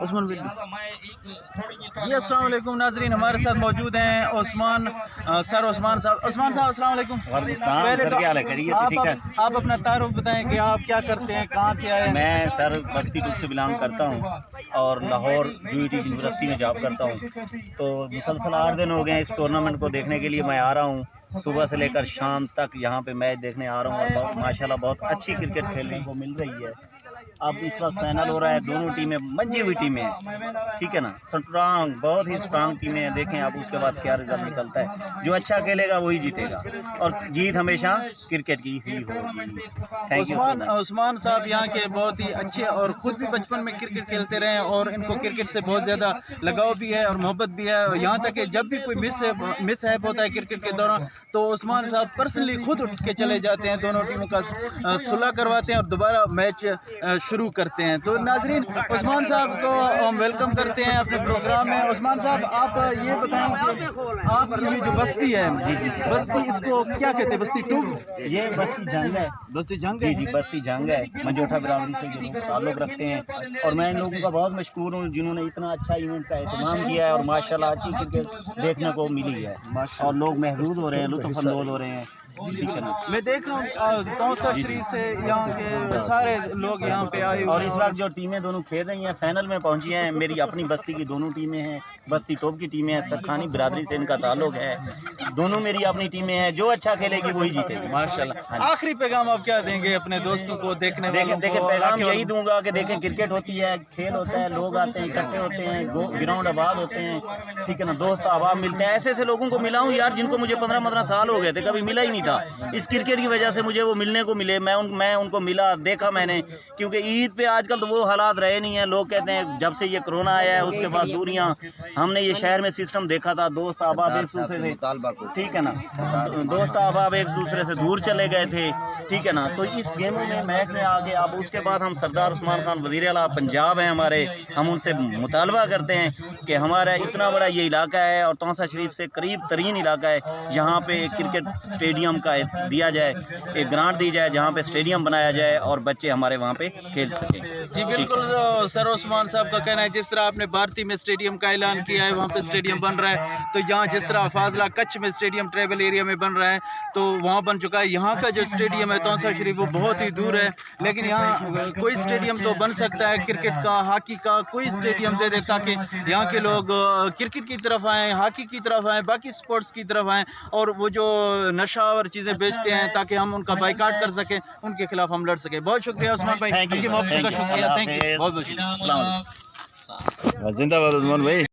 عثمان جی السلام علیکم ناظرین، ہمارے ساتھ موجود ہیں عثمان صاحب. عثمان صاحب السلام علیکم. آپ اپنا تعارف بتائیں کہ آپ کیا کرتے ہیں، کہاں سے آئے ہیں؟ میں سر بستی ٹوپ سے بلانگ کرتا ہوں اور لاہور UET یونیورسٹی میں جاب کرتا ہوں. تو مسلسل 8 دن ہو گئے ہیں اس ٹورنامنٹ کو دیکھنے کے لیے میں آ رہا ہوں. صبح سے لے کر شام تک یہاں پہ میچ دیکھنے آ رہا ہوں اور ماشاءاللہ بہت اچھی کرکٹ کھیلنے کو مل رہی ہے. اب اس وقت فائنل ہو رہا ہے، دونوں ٹیمیں منجی ہوئی ٹیمیں ہیں، ٹھیک ہے نا، اسٹرانگ، بہت ہی اسٹرانگ ٹیمیں ہیں. دیکھیں اب اس کے بعد کیا رزلٹ نکلتا ہے. جو اچھا کھیلے گا وہی جیتے گا اور جیت ہمیشہ کرکٹ کی ہی ہوگی. Thank you. عثمان صاحب یہاں کے بہت ہی اچھے اور خود بھی بچپن میں کرکٹ کھیلتے رہے ہیں اور ان کو کرکٹ سے بہت زیادہ لگاؤ بھی ہے اور محبت بھی ہے. یہاں تک کہ جب بھی کوئی مس ہیپ ہوتا ہے کرکٹ کے دوران تو عثمان صاحب پرسنلی خود اٹھ کے چلے جاتے ہیں، دونوں ٹیموں کا صلح کرواتے ہیں اور دوبارہ میچ شروع کرتے ہیں. تو ناظرین عثمان صاحب کو ہم ویلکم کرتے ہیں اپنے پروگرام میں. عثمان صاحب آپ یہ بتائیں کہ آپ کی یہ جو بستی ہے، جی بستی، اس کو کیا کہتے ہیں؟ بستی ٹوپ؟ یہ بستی جنگ ہے. بستی جنگ؟ جی بستی جنگ ہے. منجوٹا برادری سے یہ لوگ تعلق رکھتے ہیں اور میں ان لوگوں کا بہت مشکور ہوں جنہوں نے اتنا اچھا ایونٹ کا اہتمام کیا ہے اور ماشاءاللہ اچھی کرکٹ دیکھنے کو ملی ہے اور لوگ محظوظ ہو رہے ہیں، لطف اندوز ہو رہے ہیں. میں دیکھ رہا ہوں توسہ شریف سے یہاں کے سارے لوگ یہاں پہ آئے اور اس وقت جو ٹیمیں دونوں کھیل رہی ہیں فائنل میں پہنچی ہیں. میری اپنی بستی کی دونوں ٹیمیں ہیں، بستی ٹوپ کی ٹیمیں ہیں، سرخانی برادری سے ان کا تعلق ہے. دونوں میری اپنی ٹیمیں ہیں، جو اچھا کھیلے گی وہی جیتے گی ماشاءاللہ. آخری پیغام آپ کیا دیں گے اپنے دوستوں کو، دیکھنے والوں کو؟ دیکھیں پیغام یہی دوں گا کہ دیکھیں کرکٹ ہوتی ہے، کھیل ہوتا ہے، لوگ آتے ہیں، اکٹھے ہوتے ہیں، گراؤنڈ آباد ہوتے ہیں، ٹھیک ہے نا، دوست احباب ملتے ہیں. ایسے لوگوں کو ملا ہوں یار جن کو مجھے 15 سال ہو گئے تھے، کبھی ملا ہی نہیں تھا. اس کرکٹ کی وجہ سے مجھے وہ ملنے کو ملے. میں ان کو ملا، دیکھا میں نے، کیونکہ عید پہ آج کل تو وہ حالات رہے نہیں ہیں. لوگ کہتے ہیں جب سے یہ کرونا آیا ہے اس کے بعد دوریاں، ہم نے یہ شہر میں سسٹم دیکھا تھا، دوست احباب ایک دوسرے سے، ٹھیک ہے نا، دوست احباب ایک دوسرے سے دور چلے گئے تھے، ٹھیک ہے نا. تو اس گیموں میں میچ میں آگے اب اس کے بعد ہم سردار عثمان خان وزیر اعلیٰ پنجاب ہیں ہمارے، ہم ان سے مطالبہ کرتے ہیں کہ ہمارا اتنا بڑا یہ علاقہ ہے اور توسہ شریف سے قریب ترین علاقہ ہے، یہاں پہ کرکٹ اسٹیڈیم کا دیا جائے، ایک گرانٹ دی جائے جہاں پہ اسٹیڈیم بنایا جائے اور بچے ہمارے وہاں پہ کھیل سکیں. جی بالکل سر عثمان صاحب کا کہنا ہے جس طرح آپ نے بھارتی میں اسٹیڈیم کا اعلان کیا ہے، وہاں پہ اسٹیڈیم بن رہا ہے. تو یہاں جس طرح فاضلہ کچھ میں اسٹیڈیم ٹریول ایریا میں بن رہا ہے تو وہاں بن چکا ہے. یہاں کا جو اسٹیڈیم ہے توسہ شریف وہ بہت ہی دور ہے، لیکن یہاں کوئی اسٹیڈیم تو بن سکتا ہے، کرکٹ کا، ہاکی کا کوئی اسٹیڈیم دے دے تاکہ یہاں کے لوگ کرکٹ کی طرف آئیں، ہاکی کی طرف آئیں، باقی سپورٹس کی طرف آئیں اور وہ جو نشہ اور چیزیں بیچتے ہیں تاکہ ہم ان کا بائیکاٹ کر سکیں، ان کے خلاف ہم لڑ سکیں. بہت شکریہ عثمان بھائی، ان کی محبت کا شکریہ. تھینک یو، بہت بہت شکریہ. السلام علیکم. زندہ باد عثمان بھائی.